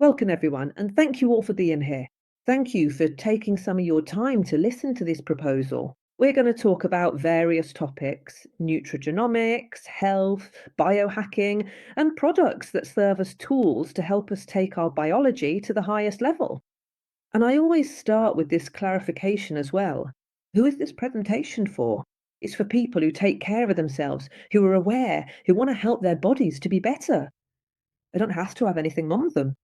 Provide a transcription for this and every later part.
Welcome, everyone, and thank you all for being here. Thank you for taking some of your time to listen to this proposal. We're going to talk about various topics: nutrigenomics, health, biohacking, and products that serve as tools to help us take our biology to the highest level. And I always start with this clarification as well. Who is this presentation for? It's for people who take care of themselves, who are aware, who want to help their bodies to be better. They don't have to have anything wrong with them.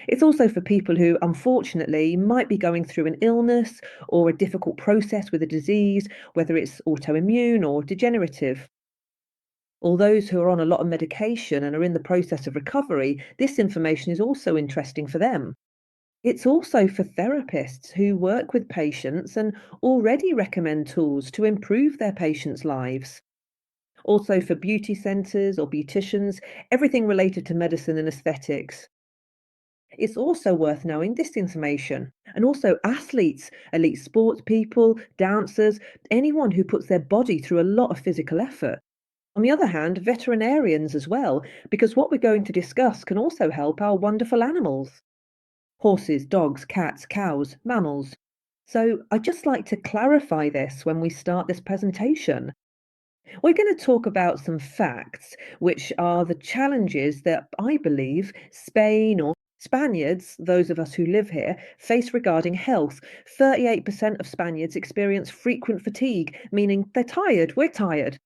It's also for people who, unfortunately, might be going through an illness or a difficult process with a disease, whether it's autoimmune or degenerative. Or those who are on a lot of medication and are in the process of recovery, this information is also interesting for them. It's also for therapists who work with patients and already recommend tools to improve their patients' lives. Also for beauty centres or beauticians, everything related to medicine and aesthetics. It's also worth knowing this information. And also athletes, elite sports people, dancers, anyone who puts their body through a lot of physical effort. On the other hand, veterinarians as well, because what we're going to discuss can also help our wonderful animals: horses, dogs, cats, cows, mammals. So I'd just like to clarify this when we start this presentation. We're going to talk about some facts, which are the challenges that I believe Spain or Spaniards, those of us who live here, face regarding health. 38% of Spaniards experience frequent fatigue, meaning they're tired, we're tired.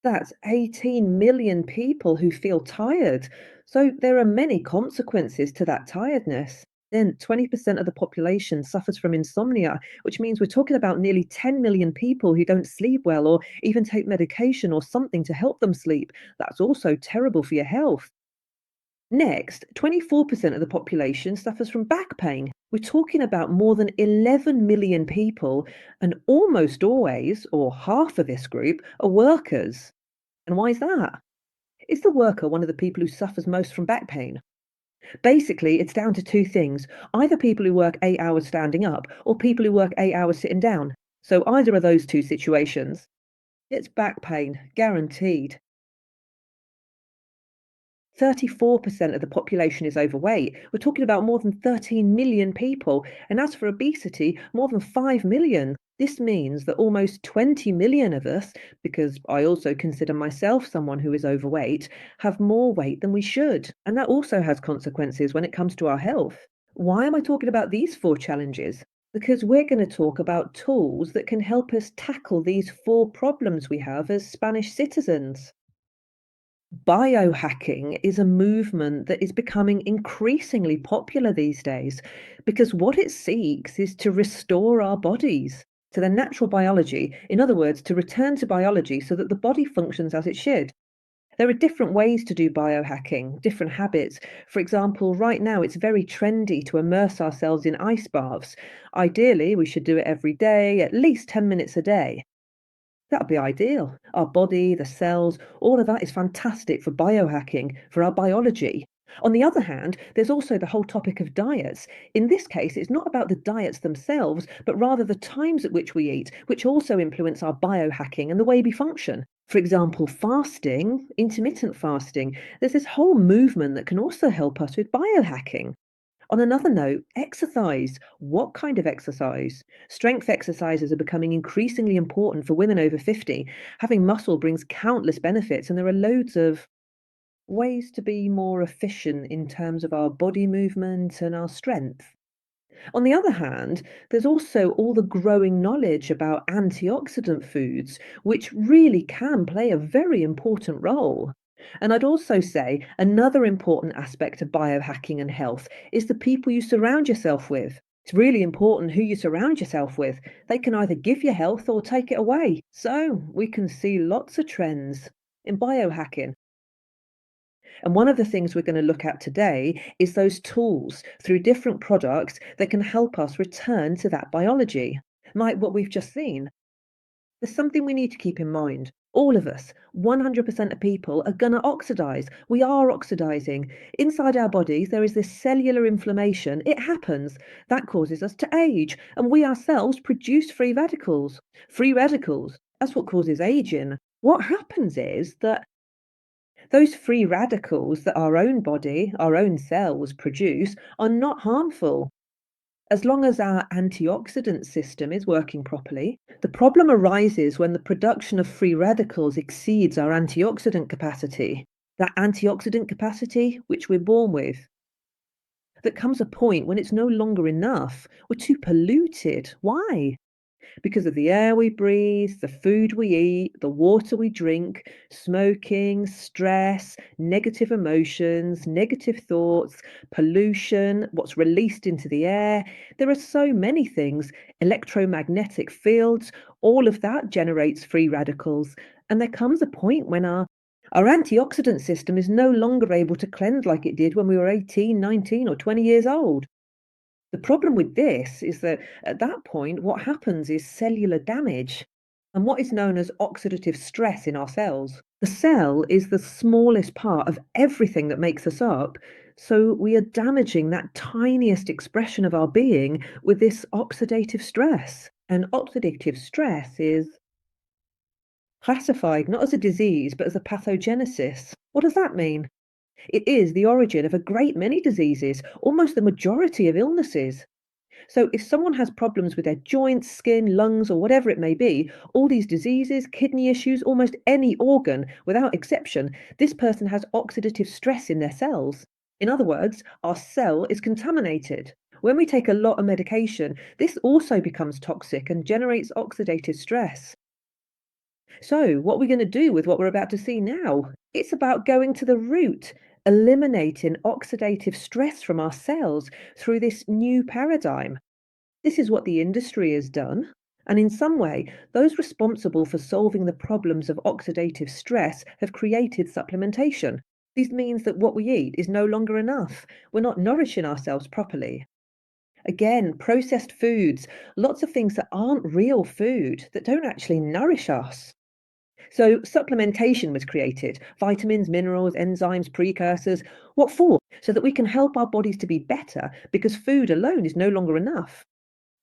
That's 18 million people who feel tired. So there are many consequences to that tiredness. Then 20% of the population suffers from insomnia, which means we're talking about nearly 10 million people who don't sleep well or even take medication or something to help them sleep. That's also terrible for your health. Next, 24% of the population suffers from back pain. We're talking about more than 11 million people, and almost always, or half of this group, are workers. And why is that? Is the worker one of the people who suffers most from back pain? Basically, it's down to two things: either people who work 8 hours standing up or people who work 8 hours sitting down. So either of those two situations, it's back pain, guaranteed. 34% of the population is overweight. We're talking about more than 13 million people. And as for obesity, more than 5 million. This means that almost 20 million of us, because I also consider myself someone who is overweight, have more weight than we should. And that also has consequences when it comes to our health. Why am I talking about these four challenges? Because we're going to talk about tools that can help us tackle these four problems we have as Spanish citizens. Biohacking is a movement that is becoming increasingly popular these days because what it seeks is to restore our bodies to their natural biology. In other words, to return to biology so that the body functions as it should. There are different ways to do biohacking, different habits. For example, right now it's very trendy to immerse ourselves in ice baths. Ideally, we should do it every day, at least 10 minutes a day. That'd be ideal. Our body, the cells, all of that is fantastic for biohacking, for our biology. On the other hand, there's also the whole topic of diets. In this case, it's not about the diets themselves, but rather the times at which we eat, which also influence our biohacking and the way we function. For example, fasting, intermittent fasting, there's this whole movement that can also help us with biohacking. On another note, exercise. What kind of exercise? Strength exercises are becoming increasingly important for women over 50. Having muscle brings countless benefits, and there are loads of ways to be more efficient in terms of our body movement and our strength. On the other hand, there's also all the growing knowledge about antioxidant foods, which really can play a very important role. And I'd also say another important aspect of biohacking and health is the people you surround yourself with. It's really important who you surround yourself with. They can either give you health or take it away. So we can see lots of trends in biohacking. And one of the things we're going to look at today is those tools through different products that can help us return to that biology, like what we've just seen. There's something we need to keep in mind. All of us, 100% of people, are going to oxidize. We are oxidizing. Inside our bodies, there is this cellular inflammation. It happens. That causes us to age. And we ourselves produce free radicals. Free radicals, that's what causes aging. What happens is that Those free radicals that our own body, our own cells produce are not harmful as long as our antioxidant system is working properly. The problem arises when the production of free radicals exceeds our antioxidant capacity. That antioxidant capacity, which we're born with. There comes a point when it's no longer enough. We're too polluted. Why? Because of the air we breathe, the food we eat, the water we drink, smoking, stress, negative emotions, negative thoughts, pollution, what's released into the air. There are so many things. Electromagnetic fields, all of that generates free radicals. And there comes a point when our antioxidant system is no longer able to cleanse like it did when we were 18, 19, or 20 years old. The problem with this is that at that point, what happens is cellular damage and what is known as oxidative stress in our cells. The cell is the smallest part of everything that makes us up. So we are damaging that tiniest expression of our being with this oxidative stress. And oxidative stress is classified not as a disease, but as a pathogenesis. What does that mean? It is the origin of a great many diseases, almost the majority of illnesses. So, if someone has problems with their joints, skin, lungs, or whatever it may be, all these diseases, kidney issues, almost any organ, without exception, this person has oxidative stress in their cells. In other words, our cell is contaminated. When we take a lot of medication, this also becomes toxic and generates oxidative stress. So, what are we going to do with what we're about to see now? It's about going to the root, eliminating oxidative stress from our cells through this new paradigm. This is what the industry has done. And in some way, those responsible for solving the problems of oxidative stress have created supplementation. This means that what we eat is no longer enough. We're not nourishing ourselves properly. Again, processed foods, lots of things that aren't real food, that don't actually nourish us. So, supplementation was created vitamins, minerals, enzymes, precursors. What for? So that we can help our bodies to be better because food alone is no longer enough.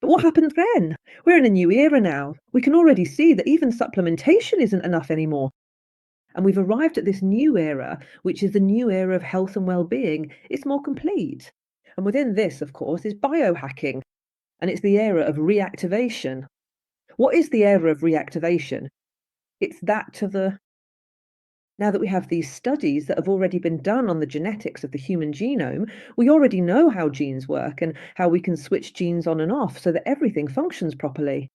But what happens then? We're in a new era now. We can already see that even supplementation isn't enough anymore. And we've arrived at this new era, which is the new era of health and well-being. It's more complete. And within this, of course, is biohacking, and it's the era of reactivation. What is the era of reactivation? It's that to the Now that we have these studies that have already been done on the genetics of the human genome, we already know how genes work and how we can switch genes on and off so that everything functions properly.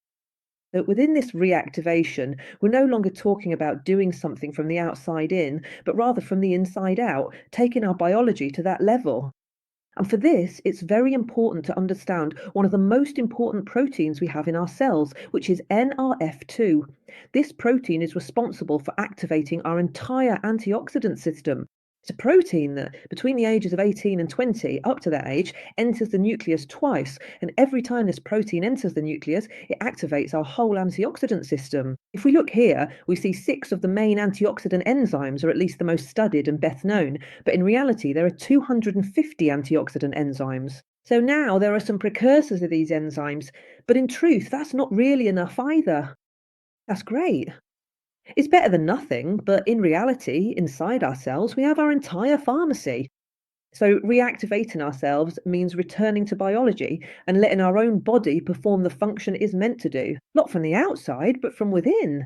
That within this reactivation, we're no longer talking about doing something from the outside in, but rather from the inside out, taking our biology to that level. And for this, it's very important to understand one of the most important proteins we have in our cells, which is NRF2. This protein is responsible for activating our entire antioxidant system. It's a protein that, between the ages of 18 and 20, up to that age, enters the nucleus twice. And every time this protein enters the nucleus, it activates our whole antioxidant system. If we look here, we see 6 of the main antioxidant enzymes, or at least the most studied and best known. But in reality, there are 250 antioxidant enzymes. So now there are some precursors of these enzymes. But in truth, that's not really enough either. That's great. It's better than nothing, but in reality, inside ourselves, we have our entire pharmacy. So, reactivating ourselves means returning to biology and letting our own body perform the function it is meant to do, not from the outside, but from within.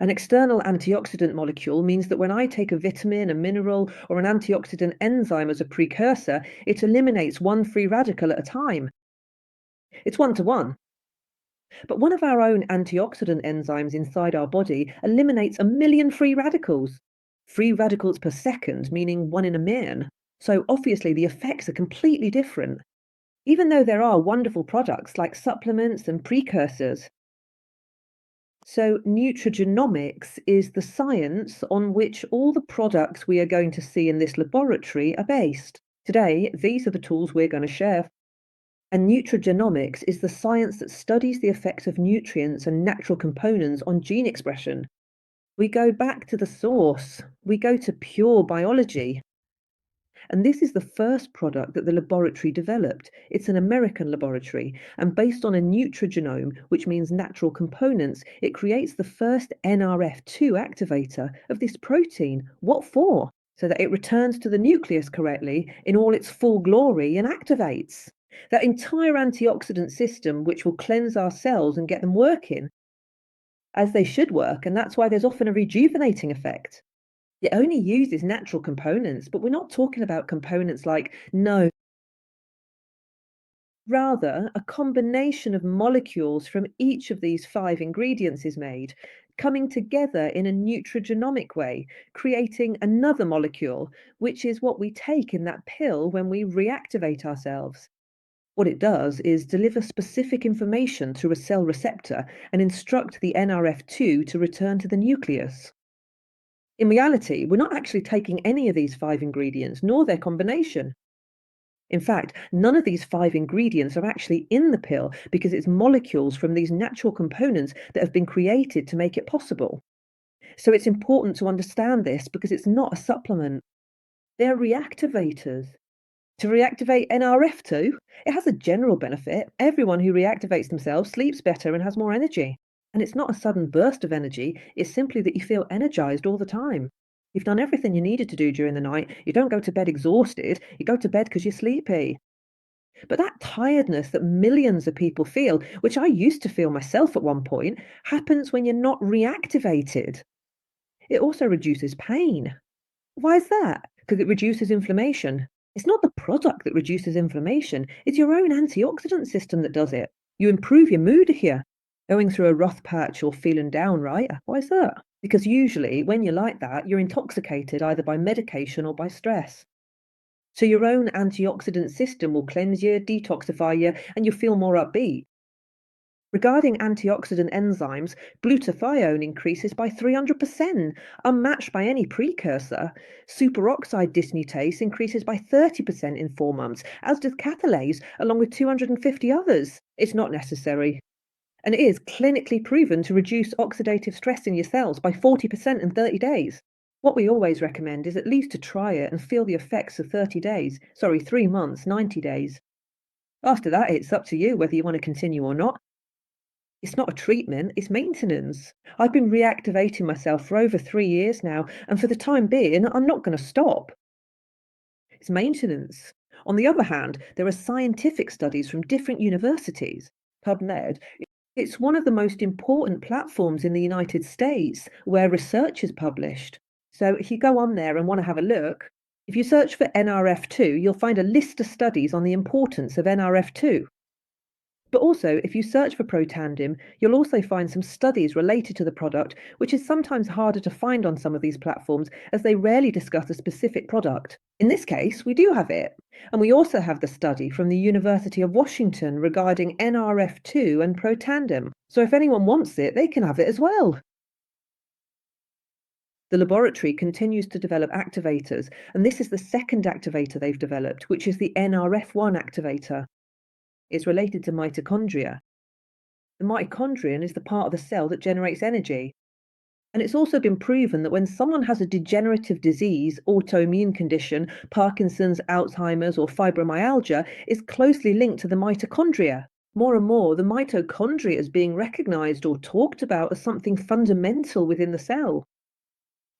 An external antioxidant molecule means that when I take a vitamin, a mineral, or an antioxidant enzyme as a precursor, it eliminates one free radical at a time. It's one to one. But one of our own antioxidant enzymes inside our body eliminates a million free radicals. Free radicals per second, meaning one in a million. So obviously the effects are completely different, even though there are wonderful products like supplements and precursors. So nutrigenomics is the science on which all the products we are going to see in this laboratory are based. Today, these are the tools we're going to share. And nutrigenomics is the science that studies the effects of nutrients and natural components on gene expression. We go back to the source, we go to pure biology. And this is the first product that the laboratory developed. It's an American laboratory, and based on a nutrigenome, which means natural components, it creates the first NRF2 activator of this protein. What for? So that it returns to the nucleus correctly in all its full glory and activates. That entire antioxidant system, which will cleanse our cells and get them working as they should work, and that's why there's often a rejuvenating effect. It only uses natural components, but we're not talking about components like no, rather a combination of molecules from each of these five ingredients is made, coming together in a nutrigenomic way, creating another molecule, which is what we take in that pill when we reactivate ourselves. What it does is deliver specific information through a cell receptor and instruct the NRF2 to return to the nucleus. In reality, we're not actually taking any of these five ingredients, nor their combination. In fact, none of these five ingredients are actually in the pill because it's molecules from these natural components that have been created to make it possible. So it's important to understand this because it's not a supplement. They're reactivators. To reactivate NRF2, it has a general benefit. Everyone who reactivates themselves sleeps better and has more energy. And it's not a sudden burst of energy, it's simply that you feel energized all the time. You've done everything you needed to do during the night. You don't go to bed exhausted, you go to bed because you're sleepy. But that tiredness that millions of people feel, which I used to feel myself at one point, happens when you're not reactivated. It also reduces pain. Why is that? Because it reduces inflammation. It's not the product that reduces inflammation, it's your own antioxidant system that does it. You improve your mood if you're going through a rough patch or feeling down, right? Why is that? Because usually when you're like that, you're intoxicated either by medication or by stress. So your own antioxidant system will cleanse you, detoxify you, and you feel more upbeat. Regarding antioxidant enzymes, glutathione increases by 300%, unmatched by any precursor. Superoxide dismutase increases by 30% in 4 months, as does catalase, along with 250 others. It's not necessary. And it is clinically proven to reduce oxidative stress in your cells by 40% in 30 days. What we always recommend is at least to try it and feel the effects of 30 days. Sorry, 3 months, 90 days. After that, it's up to you whether you want to continue or not. It's not a treatment, it's maintenance. I've been reactivating myself for over 3 years now, and for the time being, I'm not going to stop. It's maintenance. On the other hand, there are scientific studies from different universities. PubMed, it's one of the most important platforms in the United States where research is published. So if you go on there and want to have a look, if you search for NRF2, you'll find a list of studies on the importance of NRF2. But also, if you search for Protandim, you'll also find some studies related to the product, which is sometimes harder to find on some of these platforms as they rarely discuss a specific product. In this case, we do have it. And we also have the study from the University of Washington regarding NRF2 and Protandim. So if anyone wants it, they can have it as well. The laboratory continues to develop activators, and this is the second activator they've developed, which is the NRF1 activator. It's related to mitochondria. The mitochondrion is the part of the cell that generates energy. And it's also been proven that when someone has a degenerative disease, autoimmune condition, Parkinson's, Alzheimer's, or fibromyalgia, is closely linked to the mitochondria. More and more, the mitochondria is being recognized or talked about as something fundamental within the cell.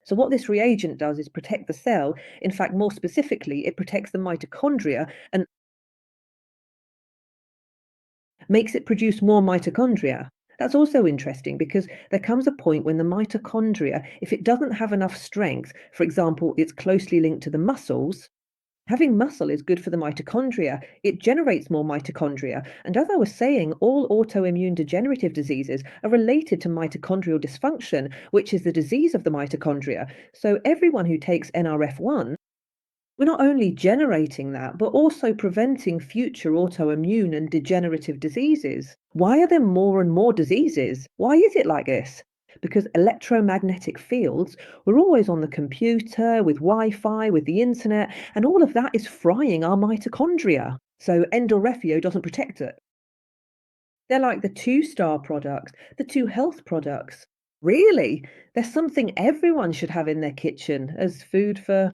So, what this reagent does is protect the cell. In fact, more specifically, it protects the mitochondria and makes it produce more mitochondria. That's also interesting because there comes a point when the mitochondria, if it doesn't have enough strength, for example, it's closely linked to the muscles. Having muscle is good for the mitochondria. It generates more mitochondria. And as I was saying, all autoimmune degenerative diseases are related to mitochondrial dysfunction, which is the disease of the mitochondria. So everyone who takes NRF1, we're not only generating that, but also preventing future autoimmune and degenerative diseases. Why are there more and more diseases? Why is it like this? Because electromagnetic fields, we're always on the computer, with Wi Fi, with the internet, and all of that is frying our mitochondria. So Endorefio doesn't protect it. They're like the 2-star products, the 2 health products. Really? There's something everyone should have in their kitchen as food for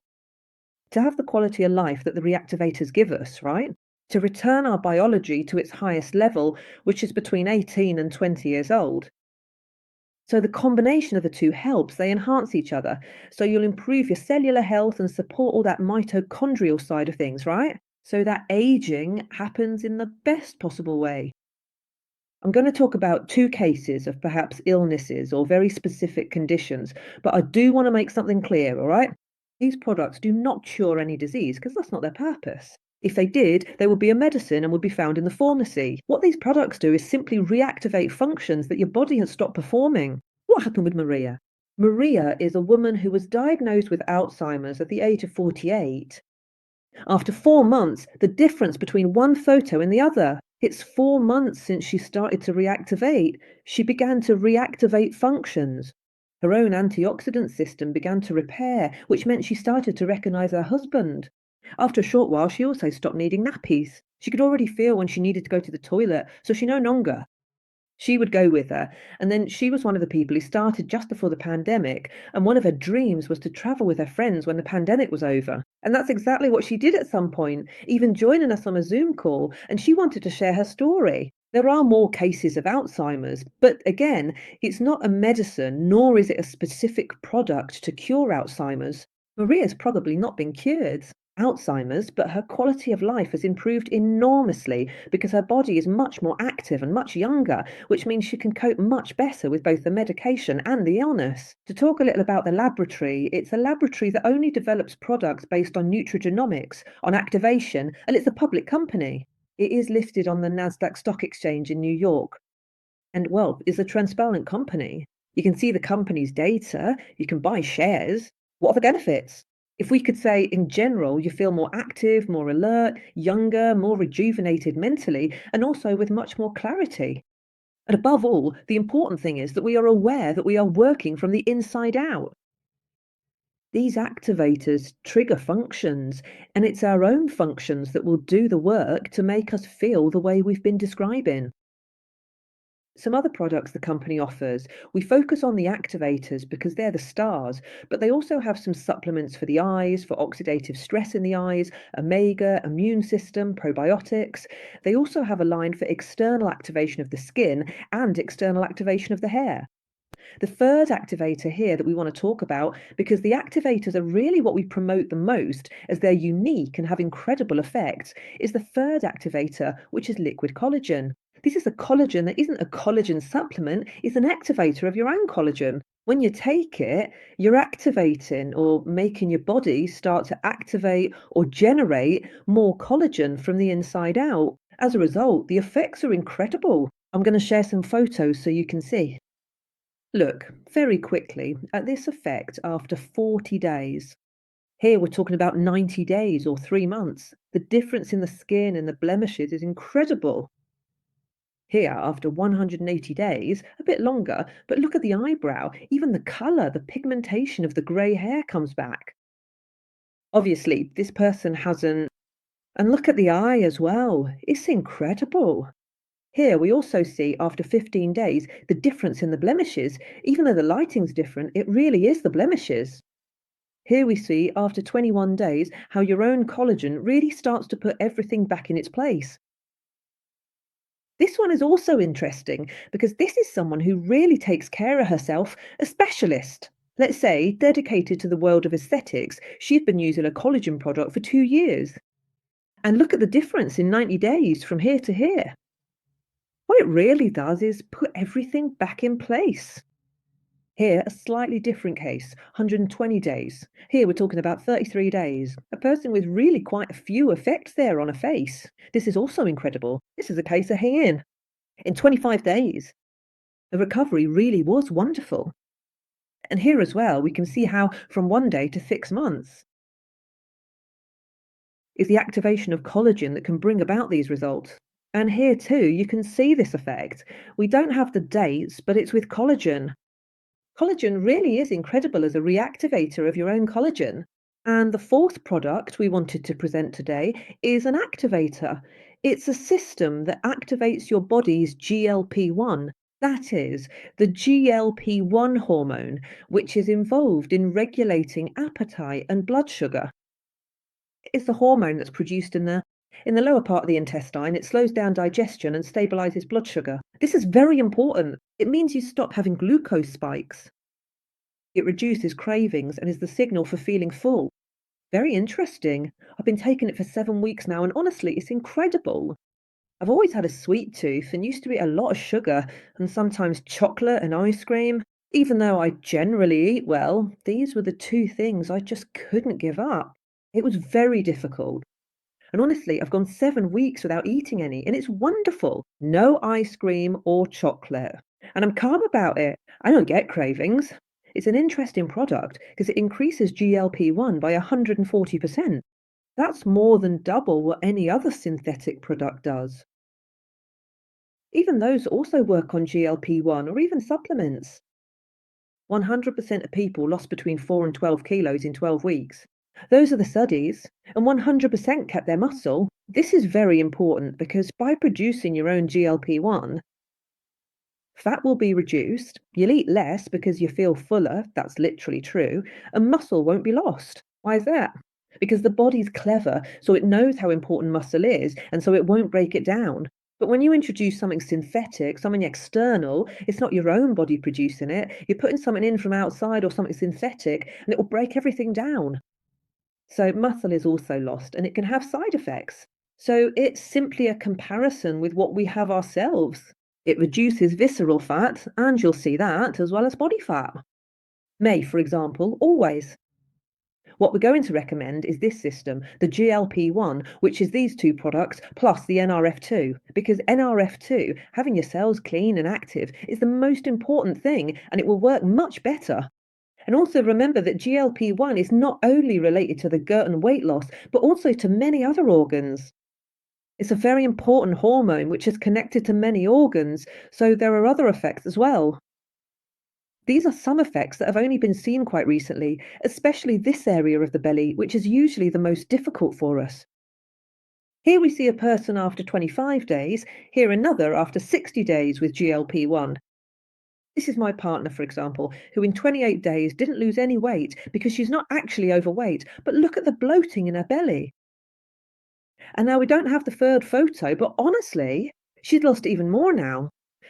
to have the quality of life that the reactivators give us, right? To return our biology to its highest level, which is between 18 and 20 years old. So the combination of the two helps, they enhance each other. So you'll improve your cellular health and support all that mitochondrial side of things, right? So that aging happens in the best possible way. I'm going to talk about two cases of perhaps illnesses or very specific conditions, but I do want to make something clear, all right? These products do not cure any disease because that's not their purpose. If they did, they would be a medicine and would be found in the pharmacy. What these products do is simply reactivate functions that your body has stopped performing. What happened with Maria? Maria is a woman who was diagnosed with Alzheimer's at the age of 48. After 4 months, the difference between one photo and the other. It's 4 months since she started to reactivate. She began to reactivate functions. Her own antioxidant system began to repair, which meant she started to recognize her husband. After a short while, she also stopped needing nappies. She could already feel when she needed to go to the toilet, so she no longer. She would go with her, and then she was one of the people who started just before the pandemic, and one of her dreams was to travel with her friends when the pandemic was over. And that's exactly what she did at some point, even joining us on a Zoom call, and she wanted to share her story. There are more cases of Alzheimer's, but again, it's not a medicine, nor is it a specific product to cure Alzheimer's. Maria's probably not been cured. Alzheimer's, but her quality of life has improved enormously because her body is much more active and much younger, which means she can cope much better with both the medication and the illness. To talk a little about the laboratory, it's a laboratory that only develops products based on nutrigenomics, on activation, and it's a public company. It is listed on the Nasdaq Stock Exchange in New York and, well, is a transparent company. You can see the company's data, you can buy shares. What are the benefits? If we could say in general, you feel more active, more alert, younger, more rejuvenated mentally, and also with much more clarity. And above all, the important thing is that we are aware that we are working from the inside out. These activators trigger functions, and it's our own functions that will do the work to make us feel the way we've been describing. Some other products the company offers, we focus on the activators because they're the stars, but they also have some supplements for the eyes, for oxidative stress in the eyes, omega, immune system, probiotics. They also have a line for external activation of the skin and external activation of the hair. The third activator here that we want to talk about, because the activators are really what we promote the most as they're unique and have incredible effects, is the third activator, which is liquid collagen. This is a collagen that isn't a collagen supplement, it's an activator of your own collagen. When you take it, you're activating or making your body start to activate or generate more collagen from the inside out. As a result, the effects are incredible. I'm going to share some photos so you can see. Look very quickly at this effect after 40 days. Here we're talking about 90 days or 3 months. The difference in the skin and the blemishes is incredible. Here, after 180 days, a bit longer, but look at the eyebrow. Even the colour, the pigmentation of the grey hair comes back. Obviously, this person hasn't. And look at the eye as well. It's incredible. Here we also see after 15 days the difference in the blemishes. Even though the lighting's different, it really is the blemishes. Here we see after 21 days how your own collagen really starts to put everything back in its place. This one is also interesting because this is someone who really takes care of herself, a specialist. Let's say, dedicated to the world of aesthetics, she'd been using a collagen product for 2 years. And look at the difference in 90 days from here to here. What it really does is put everything back in place. Here, a slightly different case, 120 days. Here, we're talking about 33 days. A person with really quite a few effects there on a face. This is also incredible. This is a case of hang in 25 days. The recovery really was wonderful. And here as well, we can see how from 1 day to 6 months is the activation of collagen that can bring about these results. And here too, you can see this effect. We don't have the dates, but it's with collagen. Collagen really is incredible as a reactivator of your own collagen. And the fourth product we wanted to present today is an activator. It's a system that activates your body's GLP-1. That is, the GLP-1 hormone, which is involved in regulating appetite and blood sugar. It's the hormone that's produced in the lower part of the intestine. It slows down digestion and stabilizes blood sugar. This is very important. It means you stop having glucose spikes. It reduces cravings and is the signal for feeling full. Very interesting. I've been taking it for 7 weeks now, and honestly, it's incredible. I've always had a sweet tooth and used to eat a lot of sugar and sometimes chocolate and ice cream. Even though I generally eat well, these were the two things I just couldn't give up. It was very difficult. And honestly, I've gone 7 weeks without eating any, and it's wonderful. No ice cream or chocolate. And I'm calm about it. I don't get cravings. It's an interesting product because it increases GLP-1 by 140%. That's more than double what any other synthetic product does. Even those also work on GLP-1 or even supplements. 100% of people lost between 4 and 12 kilos in 12 weeks. Those are the studies, and 100% kept their muscle. This is very important because by producing your own GLP-1, fat will be reduced, you'll eat less because you feel fuller, that's literally true, and muscle won't be lost. Why is that? Because the body's clever, so it knows how important muscle is, and so it won't break it down. But when you introduce something synthetic, something external, it's not your own body producing it, you're putting something in from outside or something synthetic, and it will break everything down. So muscle is also lost, and it can have side effects. So it's simply a comparison with what we have ourselves. It reduces visceral fat, and you'll see that, as well as body fat. May, for example, always. What we're going to recommend is this system, the GLP-1, which is these two products plus the NRF2, because NRF2, having your cells clean and active, is the most important thing, and it will work much better. And also remember that GLP-1 is not only related to the gut and weight loss, but also to many other organs. It's a very important hormone which is connected to many organs, so there are other effects as well. These are some effects that have only been seen quite recently, especially this area of the belly, which is usually the most difficult for us. Here we see a person after 25 days, here another after 60 days with GLP-1. This is my partner, for example, who in 28 days didn't lose any weight because she's not actually overweight, but look at the bloating in her belly. And now we don't have the third photo, but honestly, she's lost even more now.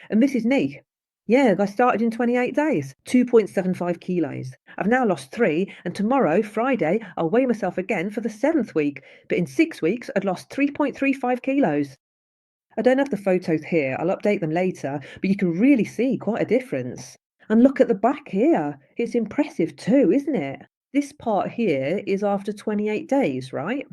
And this is me. Yeah, I started in 28 days, 2.75 kilos. I've now lost 3, and tomorrow, Friday, I'll weigh myself again for the 7th week. But in 6 weeks, I'd lost 3.35 kilos. I don't have the photos here, I'll update them later, but you can really see quite a difference. And look at the back here. It's impressive too, isn't it? This part here is after 28 days, right?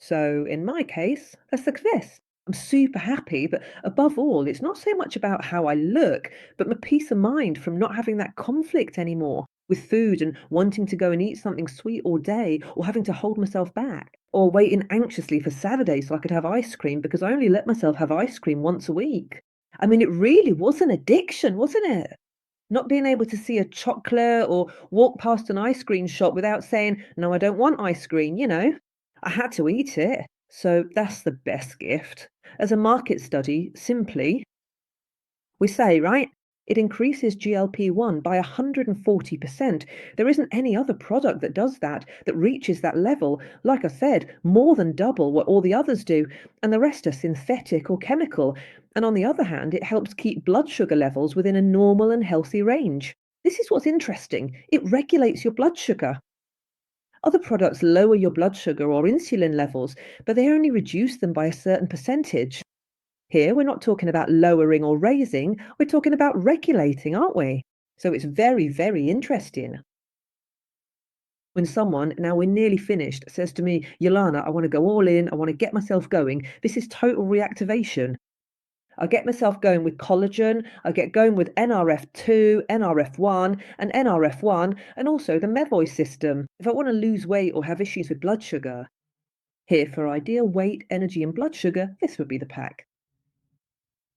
So in my case, a success. I'm super happy, but above all, it's not so much about how I look, but my peace of mind from not having that conflict anymore with food and wanting to go and eat something sweet all day or having to hold myself back or waiting anxiously for Saturday so I could have ice cream because I only let myself have ice cream once a week. I mean, it really was an addiction, wasn't it? Not being able to see a chocolate or walk past an ice cream shop without saying, "No, I don't want ice cream," you know? I had to eat it. So that's the best gift. As a market study, simply, we say, right? It increases GLP-1 by 140%. There isn't any other product that does that, that reaches that level. Like I said, more than double what all the others do, and the rest are synthetic or chemical. And on the other hand, it helps keep blood sugar levels within a normal and healthy range. This is what's interesting. It regulates your blood sugar. Other products lower your blood sugar or insulin levels, but they only reduce them by a certain percentage. Here, we're not talking about lowering or raising, we're talking about regulating, aren't we? So it's very, very interesting. When someone, now we're nearly finished, says to me, Yolana, I want to go all in, I want to get myself going, this is total reactivation. I get myself going with collagen, I get going with NRF2, NRF1, and NRF1, and also the Mevoy system. If I want to lose weight or have issues with blood sugar, here for ideal weight, energy, and blood sugar, this would be the pack.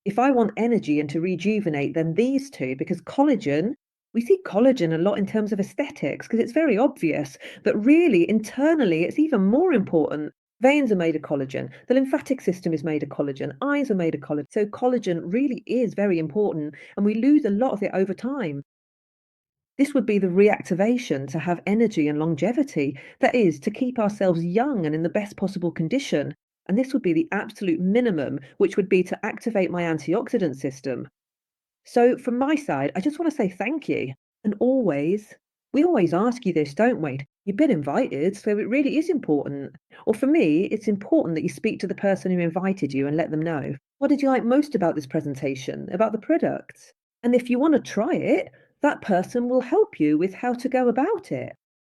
If I want energy and to rejuvenate, then these two, because collagen, we see collagen a lot in terms of aesthetics because it's very obvious, but really internally it's even more important. Veins are made of collagen, the lymphatic system is made of collagen, eyes are made of collagen. So collagen really is very important and we lose a lot of it over time. This would be the reactivation to have energy and longevity. That is, to keep ourselves young and in the best possible condition. And this would be the absolute minimum, which would be to activate my antioxidant system. So, from my side, I just want to say thank you. And we always ask you this, don't we? You've been invited, so it really is important. Or for me, it's important that you speak to the person who invited you and let them know. What did you like most about this presentation, about the products? And if you want to try it, that person will help you with how to go about it.